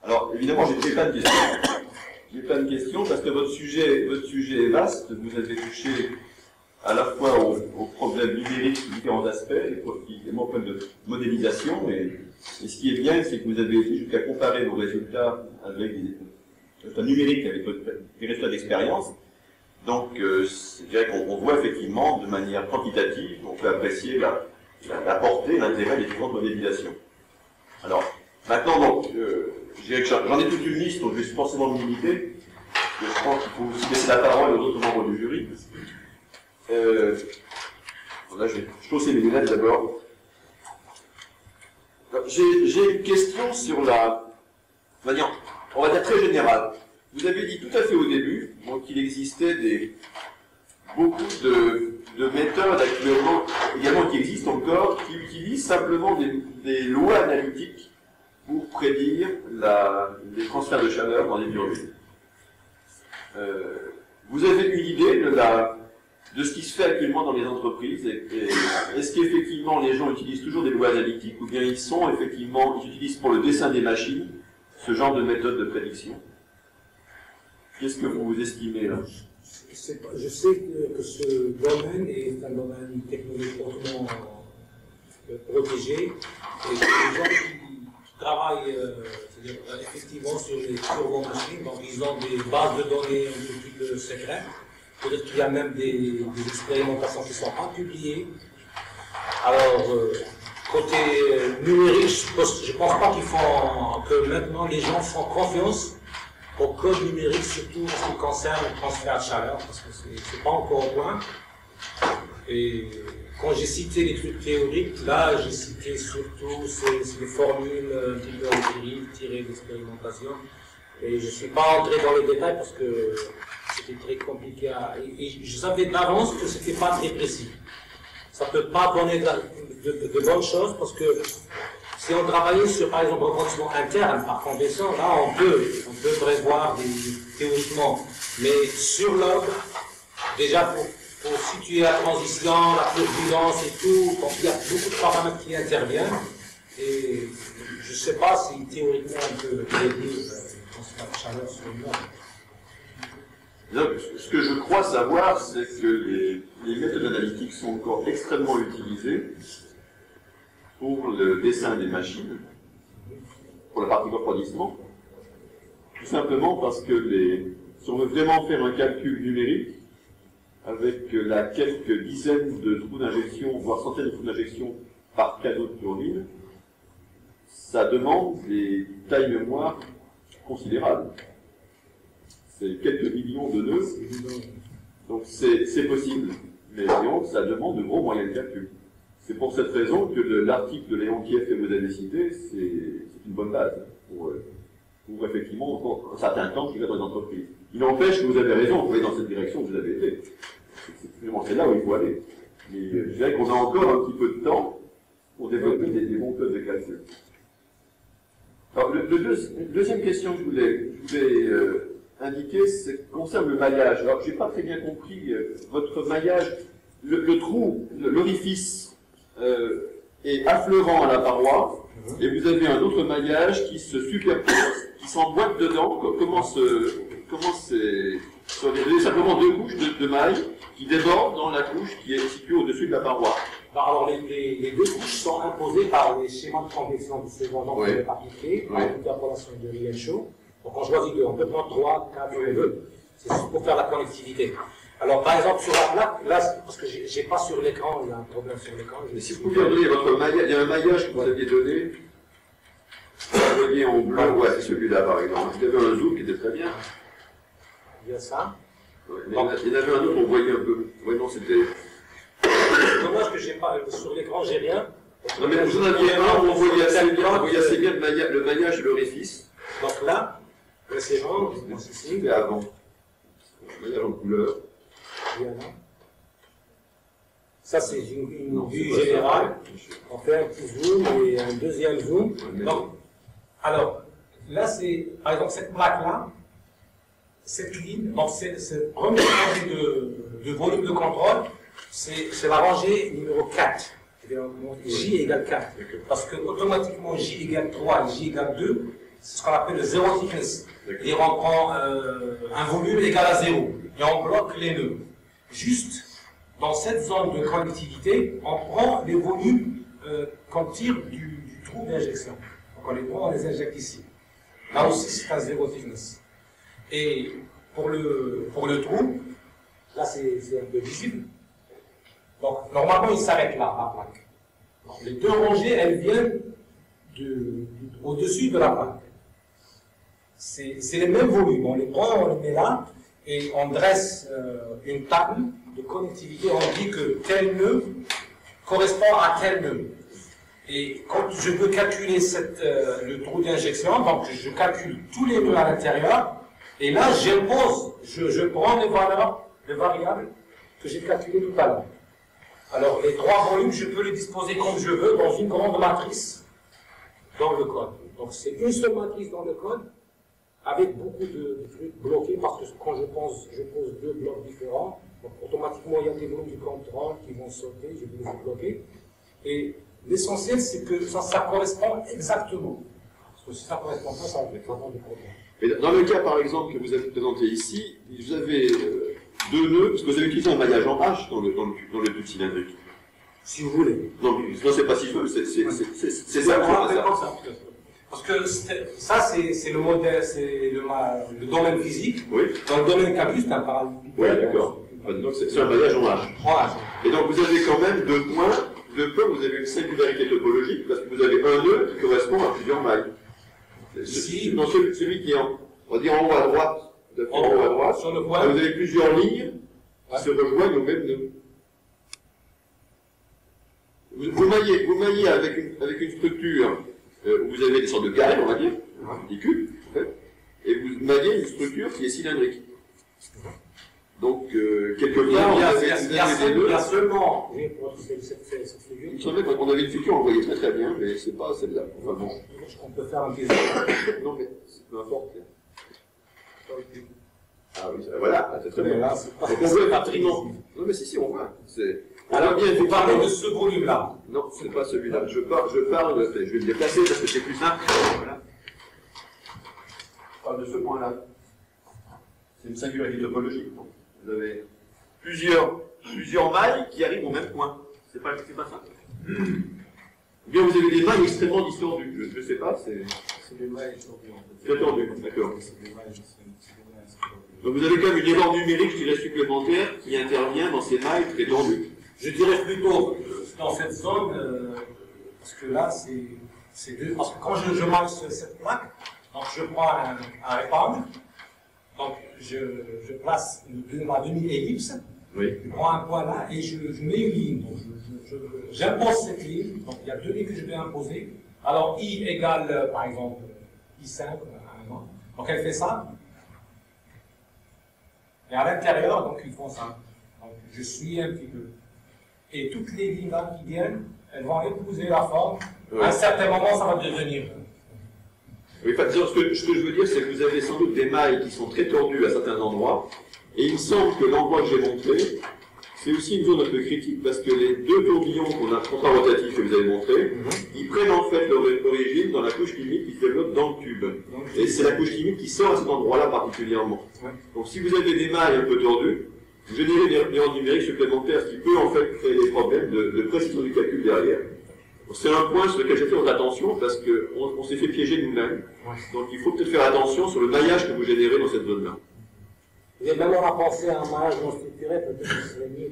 Alors, évidemment, j'ai plein de questions. J'ai plein de questions parce que votre sujet est vaste. Vous avez touché à la fois aux problèmes numériques sous différents aspects, également aux problèmes de modélisation. Et ce qui est bien, c'est que vous avez été jusqu'à comparer vos résultats avec des résultats numériques, avec des résultats d'expérience. Donc, je dirais qu'on voit effectivement, de manière quantitative, on peut apprécier la portée, l'intérêt des différentes modélisations. Alors, maintenant, donc, j'en ai toute une liste, donc je vais forcément me limiter. Je pense qu'il faut aussi laisser la parole aux autres membres du jury. Là, je vais chausser mes lunettes d'abord. J'ai une question sur on va dire très générale. Vous avez dit tout à fait au début qu'il existait beaucoup de méthodes actuellement, également qui existent encore, qui utilisent simplement des lois analytiques pour prédire les transferts de chaleur dans les urbaines. Vous avez une idée de ce qui se fait actuellement dans les entreprises est-ce qu'effectivement les gens utilisent toujours des lois analytiques ou bien ils utilisent pour le dessin des machines ce genre de méthode de prédiction? Qu'est-ce que vous estimez là? Je sais que ce domaine est un domaine technologique hautement protégé et que les gens qui travaillent effectivement sur les turbomachines, donc ils ont des bases de données un peu plus secrètes. Peut-être qu'il y a même des expérimentations qui ne sont pas publiées. Alors, côté numérique, je ne pense pas que maintenant les gens font confiance au code numérique, surtout en ce qui concerne le transfert de chaleur, parce que ce n'est pas encore au point. Et quand j'ai cité les trucs théoriques, là, j'ai cité surtout ces formules un petit peu empiriques, tirées d'expérimentation. Et je ne suis pas entré dans les détails parce que c'était très compliqué et je savais d'avance que ce n'était pas très précis. Ça ne peut pas donner de bonnes choses parce que si on travaillait sur, par exemple, un refroidissement interne par convection, là, on peut prévoir théoriquement. Mais sur l'ordre, déjà pour situer la transition, la turbulence et tout, donc il y a beaucoup de paramètres qui interviennent. Et je ne sais pas si théoriquement on peut prédire le transfert de chaleur sur l'ordre. Ce que je crois savoir, c'est que les méthodes analytiques sont encore extrêmement utilisées pour le dessin des machines, pour la partie refroidissement, tout simplement parce que si on veut vraiment faire un calcul numérique, avec quelques dizaines de trous d'injection, voire centaines de trous d'injection par cadeau de turbine, ça demande des tailles mémoire considérables. C'est quelques millions de nœuds, donc c'est possible, mais donc ça demande de gros moyens de calcul. C'est pour cette raison que l'article de Léon Kiev que vous avez cité, c'est une bonne base pour effectivement encore un certain temps qui va dans les entreprises. Il n'empêche que vous avez raison, vous voyez dans cette direction où vous avez été. C'est là où il faut aller. Mais je dirais qu'on a encore un petit peu de temps pour développer des bons codes de calcul. Alors, deuxième question que je voulais indiquer, c'est concerne le maillage. Alors, je n'ai pas très bien compris votre maillage. Le trou, l'orifice est affleurant à la paroi, et vous avez un autre maillage qui se superpose, qui s'emboîte dedans. Comment c'est... Vous avez simplement deux couches de mailles qui débordent dans la couche qui est située au-dessus de la paroi. Alors, les deux couches sont imposées par les schémas de convection de ces endroits qu'on avait appliqués, par l'interpolation de Riehl-Chaud. Donc, on choisit deux. On peut prendre 3, 4, 2. C'est pour faire la connectivité. Alors, par exemple, sur la plaque, là, parce que j'ai pas sur l'écran, il y a un problème sur l'écran. Mais si vous pouvez donner votre maillage, il y a un maillage que vous aviez donné. Vous voyez en bleu, ouais, c'est celui-là par exemple. Il y avait un zoom qui était très bien. Il y a ça. Ouais, mais il y en avait un autre, on voyait un peu. Ouais, non, c'était. Dommage que j'ai pas, sur l'écran, j'ai rien. Non, mais vous en aviez un, on voyait assez bien le maillage de l'orifice. Donc là, c'est bon, c'est ici. C'était avant. Le maillage en couleur. Ça, c'est une vue générale. On fait un petit zoom et un deuxième zoom. Donc, alors, là, c'est, par exemple, cette plaque-là, cette ligne, donc c'est le premier rangée de volume de contrôle, c'est la rangée numéro 4. J égale 4. Parce que automatiquement J égale 3 et J égale 2, c'est ce qu'on appelle le zero thickness. Et on prend un volume égal à 0 et on bloque les nœuds. Juste dans cette zone de connectivité, on prend les volumes qu'on tire du trou d'injection. Donc on les prend, on les injecte ici. Là aussi, c'est un zero thickness. Et pour le trou, là c'est un peu visible. Donc normalement, il s'arrête là, la plaque. Donc, les deux rangées, elles viennent au-dessus de la plaque. C'est les mêmes volumes. On les prend, on les met là, et on dresse une table de connectivité. On dit que tel nœud correspond à tel nœud. Et quand je veux calculer le trou d'injection, donc je calcule tous les nœuds à l'intérieur, et là j'impose, je prends les valeurs, les variables que j'ai calculées tout à l'heure. Alors les trois volumes, je peux les disposer comme je veux dans une grande matrice dans le code. Donc c'est une seule matrice dans le code, avec beaucoup de trucs bloqués, parce que quand je pose deux blocs différents, donc automatiquement il y a des volumes du contrôle qui vont sauter, je vais les bloquer. Et l'essentiel, c'est que ça correspond exactement. Parce que si ça ne correspond pas, ça va avoir des problèmes. Mais dans le cas, par exemple, que vous avez présenté ici, vous avez deux nœuds, parce que vous avez utilisé un maillage en H dans le tube cylindrique. Si vous voulez. Non, c'est pas si je veux, c'est ça. Parce que ça, c'est le modèle, c'est le domaine physique. Oui. Dans le domaine campus, c'est un parallélépipède. Oui, d'accord. Donc c'est un maillage en H. Et donc vous avez quand même deux points. Vous avez une singularité topologique parce que vous avez un nœud qui correspond à plusieurs mailles. Dans celui qui est on va dire en haut à droite, en haut à droite, sur le point, vous avez plusieurs lignes qui se rejoignent au même nœud. Vous maillez avec une structure où vous avez des sortes de carrés, on va dire, des cubes, en fait, et vous maillez une structure qui est cylindrique. Donc, quelque part, il y a seulement. Il me semblait qu'on avait une figure, on voyait très très bien, mais c'est pas celle-là. Enfin bon. On peut faire un petit. Non, mais c'est peu importe. Ah oui, voilà, c'est très bien. Là, c'est pas. On voit pratiquement. Non, mais si, on voit. Alors, bien, vous parlez de ce volume-là. Non, c'est pas celui-là. Je vais le déplacer parce que c'est plus simple. Voilà. Je parle de ce point-là. C'est une singularité topologique. Vous avez plusieurs mailles qui arrivent au même point. C'est pas ça. Ou bien vous avez des mailles extrêmement distordues. Je ne sais pas, c'est des mailles distordues. Très tordues, d'accord. Donc vous avez quand même une erreur numérique, je dirais, supplémentaire qui intervient dans ces mailles très tordues. Je dirais plutôt dans cette zone, parce que là, c'est deux. Parce que quand je maille cette plaque, donc je prends un rectangle. Donc, je place ma demi-ellipse, oui. Je prends un point là et je mets une ligne. Donc, j'impose cette ligne. Donc, il y a deux lignes que je vais imposer. Alors, I égale, par exemple, I5, donc elle fait ça. Et à l'intérieur, donc, ils font ça. Donc, je suis un petit peu. Et toutes les lignes là qui viennent, elles vont épouser la forme. Oui. À un certain moment, ça va devenir. Oui, ce que je veux dire, c'est que vous avez sans doute des mailles qui sont très tordues à certains endroits, et il me semble que l'endroit que j'ai montré, c'est aussi une zone un peu critique, parce que les deux tourbillons contrarotatifs que vous avez montrés, ils prennent en fait leur origine dans la couche chimique qui se développe dans le tube. Et c'est la couche chimique qui sort à cet endroit-là particulièrement. Donc si vous avez des mailles un peu tordues, vous générez des erreurs numériques supplémentaires, ce qui peut en fait créer des problèmes de précision du calcul derrière. C'est un point sur lequel j'ai fait votre attention parce qu'on s'est fait piéger nous-mêmes. Donc il faut peut-être faire attention sur le maillage que vous générez dans cette zone-là. Et même on a pensé à un maillage non structuré, peut-être que ce serait mieux.